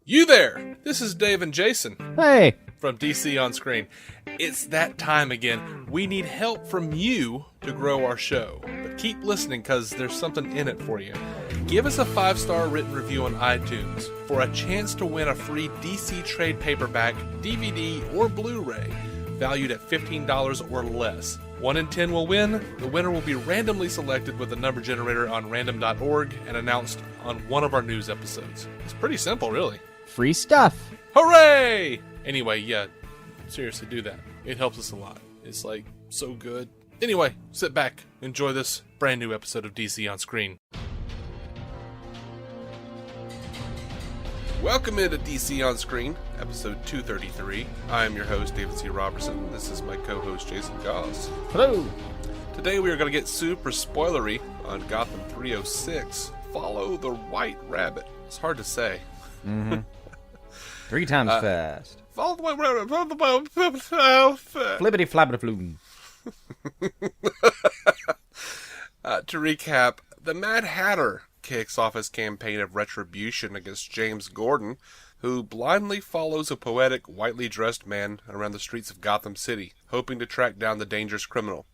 You there! This is Dave and Jason Hey! from DC On Screen. It's that time again. We need help from you to grow our show. But keep listening because there's something in it for you. Give us a 5-star written review on iTunes for a chance to win a free DC trade paperback, DVD, or Blu-ray valued at $15 or less. 1 in 10 will win. The winner will be randomly selected with a number generator on random.org and announced on one of our news episodes. It's pretty simple, really. Free stuff! Hooray! Anyway, yeah, seriously, do that. It helps us a lot. It's, like, so good. Anyway, sit back, enjoy this brand new episode of DC On Screen. Welcome into DC On Screen, episode 233. I am your host, David C. Robertson. This is my co-host, Jason Goss. Hello! Today we are going to get super spoilery on Gotham 3x06. Follow the White Rabbit. It's hard to say. Mm-hmm. 3 times fast. Follow the White Rabbit. Follow the White Rabbit. Flippity flappity floom. To recap, the Mad Hatter kicks off his campaign of retribution against James Gordon, who blindly follows a poetic, whitely dressed man around the streets of Gotham City, hoping to track down the dangerous criminal.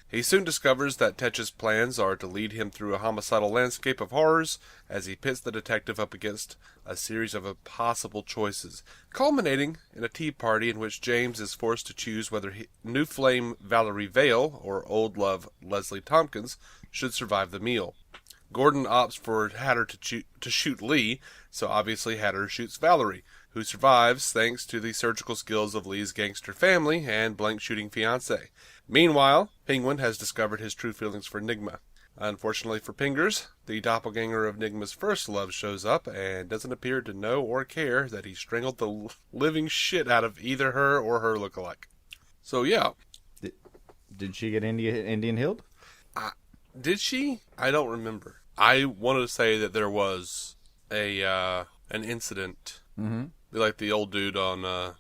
He soon discovers that Tetch's plans are to lead him through a homicidal landscape of horrors as he pits the detective up against a series of impossible choices, culminating in a tea party in which James is forced to choose whether new flame Valerie Vale or old love Leslie Tompkins should survive the meal. Gordon opts for Hatter to shoot Lee, so obviously Hatter shoots Valerie, who survives thanks to the surgical skills of Lee's gangster-family and blank-shooting fiancé. Meanwhile, Penguin has discovered his true feelings for Nygma. Unfortunately for Pengers, the doppleganger of Nygma's first love shows up and doesn't appear to know or care that he strangled the living shit out of either her or her lookalike. So yeah. Did she get Indian healed? Did she? I don't remember. I wanted to say that there was an incident, like the old dude on,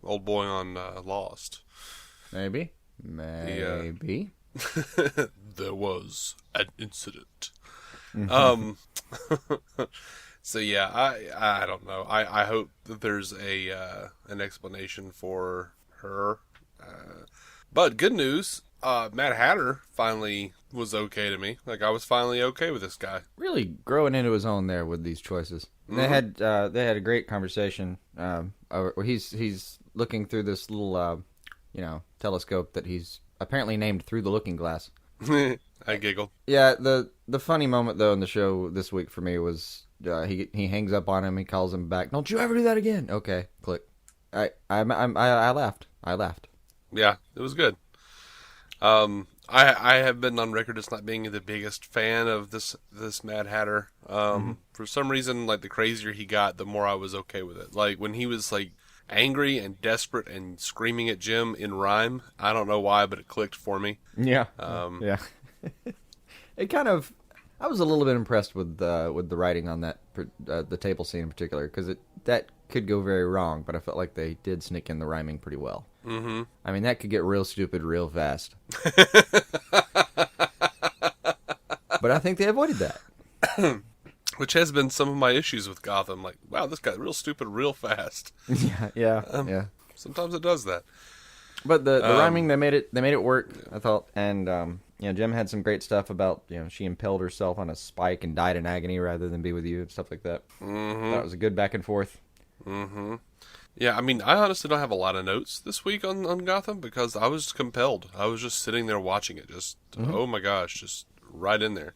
old boy on Lost. Maybe. There was an incident. So yeah, I don't know. I hope that there's an explanation for her. But good news, Mad Hatter finally was okay to me. Like, I was finally okay with this guy. Really growing into his own there with these choices. Mm-hmm. They had a great conversation. Where he's looking through this little telescope that he's apparently named Through the Looking Glass. I giggle. Yeah, the funny moment though in the show this week for me was he hangs up on him. He calls him back. Don't you ever do that again? Okay, click. I laughed. Yeah, it was good. I have been on record as not being the biggest fan of this Mad Hatter. For some reason, like, the crazier he got, the more I was okay with it. Like, when he was, like, angry and desperate and screaming at Jim in rhyme, I don't know why, but it clicked for me. Yeah. Yeah. It kind of... I was a little bit impressed with the writing on that, the table scene in particular, because that could go very wrong, but I felt like they did sneak in the rhyming pretty well. Mm-hmm. I mean, that could get real stupid real fast. But I think they avoided that. Which has been some of my issues with Gotham. Like, wow, this got real stupid real fast. Yeah. Sometimes it does that. But the rhyming, they made it work, I thought. And Jim had some great stuff about, she impaled herself on a spike and died in agony rather than be with you and stuff like that. Mm-hmm. That was a good back and forth. Mm-hmm. Yeah, I mean, I honestly don't have a lot of notes this week on Gotham because I was compelled. I was just sitting there watching it, oh my gosh, just right in there.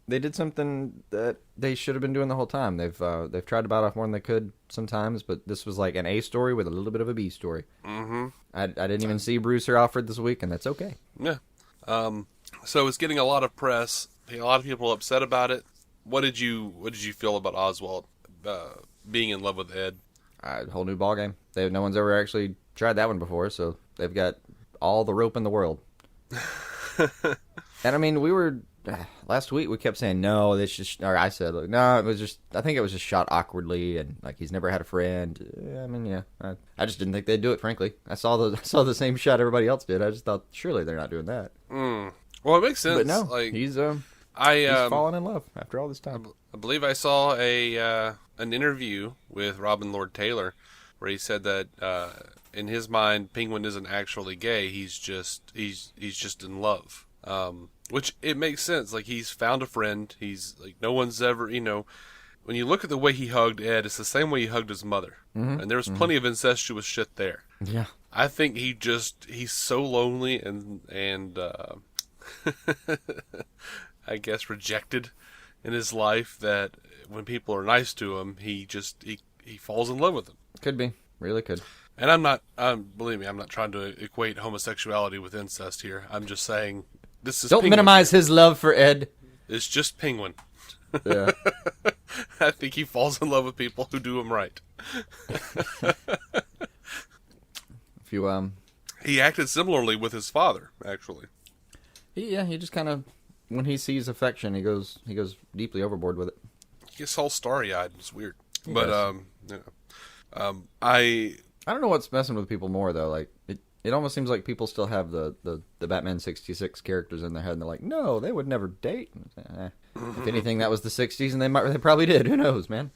They did something that they should have been doing the whole time. They've tried to bite off more than they could sometimes, but this was like an A story with a little bit of a B story. Mm-hmm. I didn't even see Bruce or Alfred this week, and that's okay. Yeah. So it's getting a lot of press. A lot of people are upset about it. What did you feel about Oswald being in love with Ed? A whole new ballgame. No one's ever actually tried that one before, so they've got all the rope in the world. And I mean, last week we kept saying no. I said no. It was just. I think it was just shot awkwardly, and like he's never had a friend. I mean, yeah. I just didn't think they'd do it. Frankly, I saw the same shot everybody else did. I just thought surely they're not doing that. Well, it makes sense. But no, like he's He's fallen in love after all this time. I believe I saw an interview with Robin Lord Taylor where he said that in his mind, Penguin isn't actually gay. He's just in love. Which it makes sense. Like, he's found a friend. He's like, no one's ever, when you look at the way he hugged Ed, it's the same way he hugged his mother. Mm-hmm. And there was plenty of incestuous shit there. Yeah. I think he's so lonely and I guess rejected in his life that when people are nice to him, he falls in love with them. Could be. Really could. And believe me, I'm not trying to equate homosexuality with incest here. I'm just saying this is Don't minimize his love for Ed. It's just Penguin. Yeah. I think he falls in love with people who do him right. He acted similarly with his father, actually. He just kind of, when he sees affection, he goes deeply overboard with it. He gets all starry-eyed. It's weird. He but does. I don't know what's messing with people more though. Like it almost seems like people still have the Batman 66 characters in their head, and they're like, no, they would never date. If anything, that was the 60s, and they probably did. Who knows, man?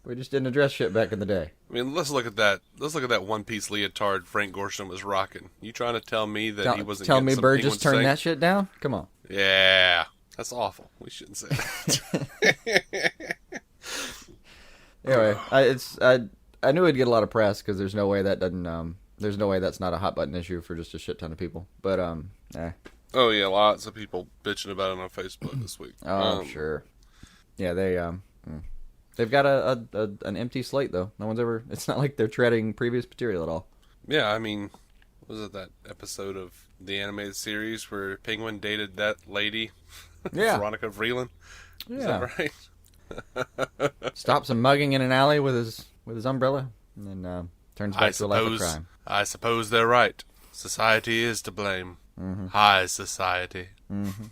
We just didn't address shit back in the day. I mean, let's look at that one-piece leotard Frank Gorshin was rocking. You trying to tell me that he wasn't? Tell me Burgess turned that shit down? Come on. Yeah, that's awful. We shouldn't say that. Anyway, I knew it'd get a lot of press because there's no way that doesn't there's no way that's not a hot button issue for just a shit ton of people. But Oh yeah, lots of people bitching about it on Facebook this week. Oh sure. Yeah, they've got an empty slate though. No one's ever. It's not like they're treading previous material at all. Yeah, I mean, was it that episode of the animated series where Penguin dated that lady? Yeah, Veronica Vreeland. Yeah. Is that right? Stops him mugging in an alley with his umbrella, and then turns back to a life of crime. I suppose they're right. Society is to blame. Mm-hmm. High society. Mm-hmm.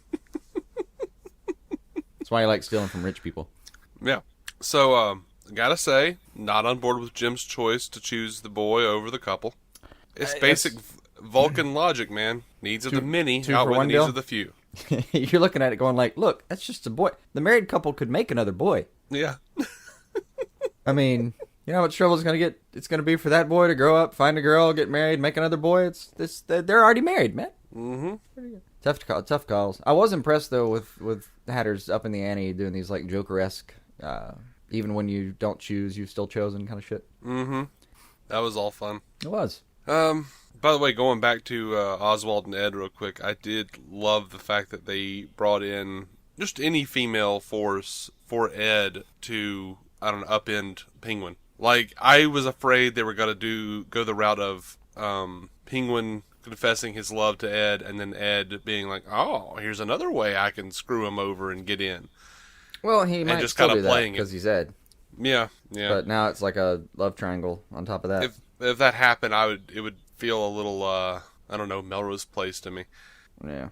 That's why I like stealing from rich people. Yeah. So, gotta say, not on board with Jim's choice to choose the boy over the couple. It's basic Vulcan logic, man. Needs of the many outweigh the needs of the few. You're looking at it going like, look, that's just a boy. The married couple could make another boy. Yeah. I mean, you know how much trouble it's going to be for that boy to grow up, find a girl, get married, make another boy? They're already married, man. Mm-hmm. Tough calls. I was impressed, though, with Hatter's up in the ante doing these, like, Joker-esque, even when you don't choose, you've still chosen kind of shit. Mm-hmm. That was all fun. It was. By the way, going back to Oswald and Ed real quick, I did love the fact that they brought in just any female force for Ed to, I don't know, upend Penguin. Like, I was afraid they were going to go the route of Penguin confessing his love to Ed, and then Ed being like, oh, here's another way I can screw him over and get in. Well, he might just still do that because he's Ed. Yeah. But now it's like a love triangle on top of that. If that happened, it would feel a little, I don't know, Melrose Place to me. Yeah.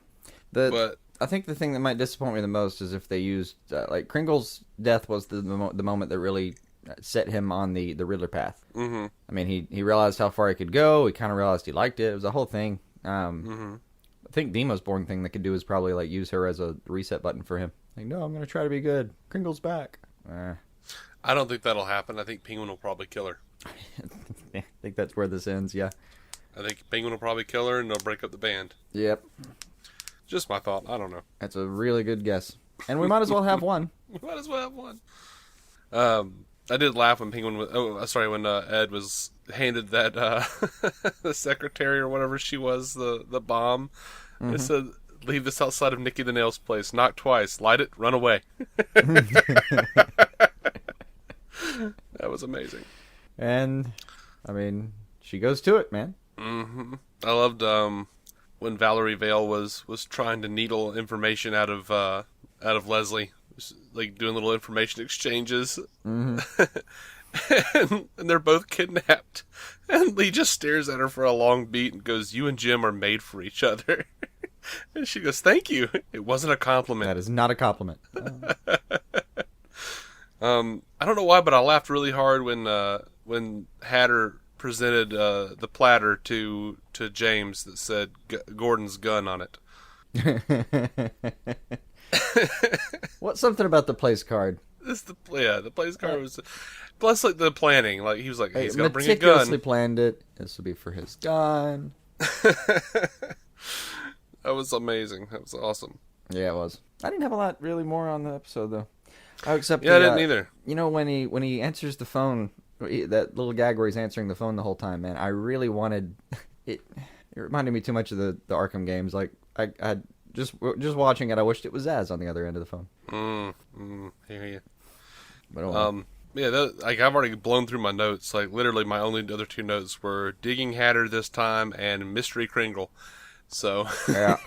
But I think the thing that might disappoint me the most is if they used, like, Kringle's death was the moment that really set him on the Riddler path. Mm-hmm. I mean, he realized how far he could go. He kind of realized he liked it. It was a whole thing. Mm-hmm. I think the most boring thing they could do is probably, like, use her as a reset button for him. Like, no, I'm going to try to be good. Kringle's back. I don't think that'll happen. I think Penguin will probably kill her. I think that's where this ends, yeah. I think Penguin will probably kill her and they'll break up the band. Yep. Just my thought. I don't know. That's a really good guess. And we might as well have one. We might as well have one. I did laugh when Penguin was... when Ed was handed that... the secretary or whatever she was, the bomb. Mm-hmm. It said, leave this outside of Nicky the Nail's place. Knock twice. Light it. Run away. That was amazing. And, I mean, she goes to it, man. Mm-hmm. I loved when Valerie Vale was trying to needle information out of Leslie, like doing little information exchanges. Mm-hmm. and they're both kidnapped. And Lee just stares at her for a long beat and goes, "You and Jim are made for each other." And she goes, "Thank you. It wasn't a compliment." That is not a compliment. I don't know why, but I laughed really hard when Hatter presented the platter to James that said Gordon's gun on it. What's something about the place card? The place card was... Plus, like, the planning. Like, he was like, hey, he's got to bring a gun. Meticulously planned it. This will be for his gun. That was amazing. That was awesome. Yeah, it was. I didn't have a lot really more on the episode, though. Except I didn't either. You know, when he answers the phone, that little gag where he's answering the phone the whole time, man, I really wanted... It reminded me too much of the Arkham games. Like, I just watching it, I wished it was Zaz on the other end of the phone. Hear you. But, yeah, like, I've already blown through my notes. Like, literally, my only other two notes were Digging Hatter this time and Mystery Kringle. So... yeah.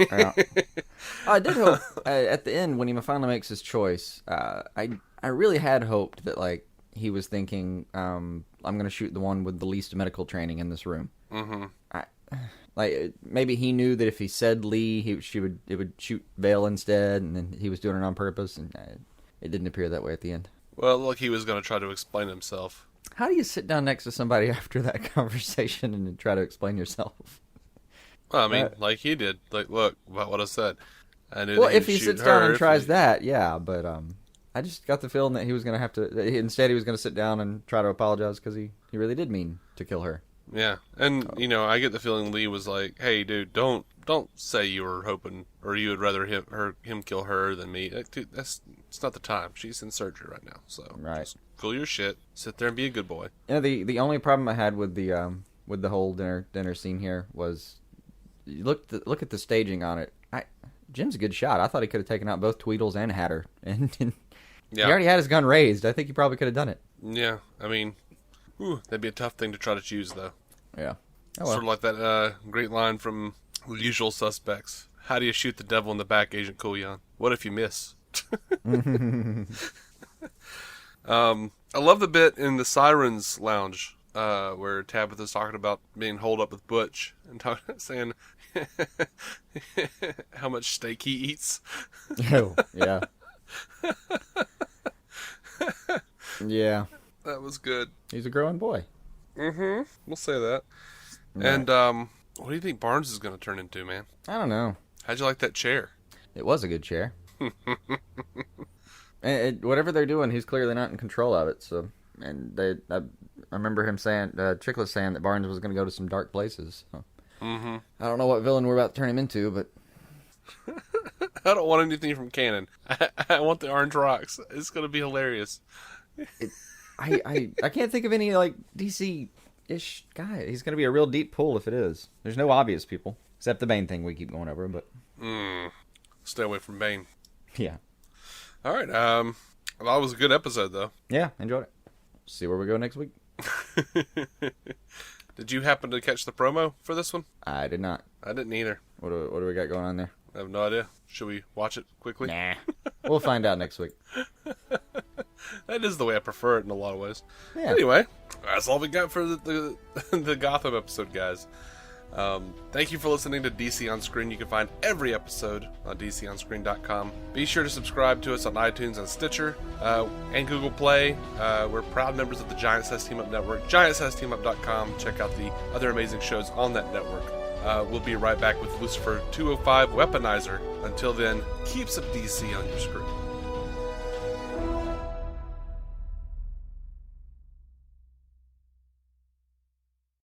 I did hope, at the end, when he finally makes his choice, I really had hoped that, like, he was thinking, I'm going to shoot the one with the least medical training in this room. Mm-hmm. Like, maybe he knew that if he said Lee, it would shoot Vale instead, and then he was doing it on purpose, and it didn't appear that way at the end. Well, look, he was going to try to explain himself. How do you sit down next to somebody after that conversation and try to explain yourself? Well, I mean, like he did. Like, look, about what I said. I knew Well, that if he sits down and tries that, yeah, but I just got the feeling that he was going to have to... Instead, he was going to sit down and try to apologize because he really did mean to kill her. Yeah, and, you know, I get the feeling Lee was like, hey, dude, don't say you were hoping, or you would rather him kill her than me. Like, dude, it's not the time. She's in surgery right now, so just cool your shit, sit there and be a good boy. You know, the only problem I had with the whole dinner scene here was, you look at the staging on it. Jim's a good shot. I thought he could have taken out both Tweedles and Hatter, and he already had his gun raised. I think he probably could have done it. Yeah, I mean... that'd be a tough thing to try to choose, though. Yeah. Oh, well. Sort of like that great line from Usual Suspects. How do you shoot the devil in the back, Agent Coolyon? What if you miss? I love the bit in the Sirens Lounge where Tabitha's talking about being holed up with Butch and saying how much steak he eats. Oh, yeah. Yeah. That was good. He's a growing boy. Mm-hmm. We'll say that. Right. And what do you think Barnes is going to turn into, man? I don't know. How'd you like that chair? It was a good chair. And whatever they're doing, he's clearly not in control of it. So, and I remember him saying, Chickless saying that Barnes was going to go to some dark places. So. Mm-hmm. I don't know what villain we're about to turn him into, but I don't want anything from Canon. I want the orange rocks. It's going to be hilarious. I can't think of any, like, DC-ish guy. He's going to be a real deep pull if it is. There's no obvious people, except the Bane thing we keep going over, but... Stay away from Bane. Yeah. All right. Well, that was a good episode, though. Yeah, enjoyed it. See where we go next week. Did you happen to catch the promo for this one? I did not. I didn't either. What do we got going on there? I have no idea. Should we watch it quickly? Nah. We'll find out next week. That is the way I prefer it in a lot of ways. Yeah. Anyway, that's all we got for the Gotham episode, guys. Thank you for listening to DC On Screen. You can find every episode on DCOnScreen.com. Be sure to subscribe to us on iTunes and Stitcher and Google Play. We're proud members of the Giant Size Team Up Network. GiantSizeTeamUp.com. Check out the other amazing shows on that network. We'll be right back with Lucifer 205 Weaponizer. Until then, keep some DC on your screen.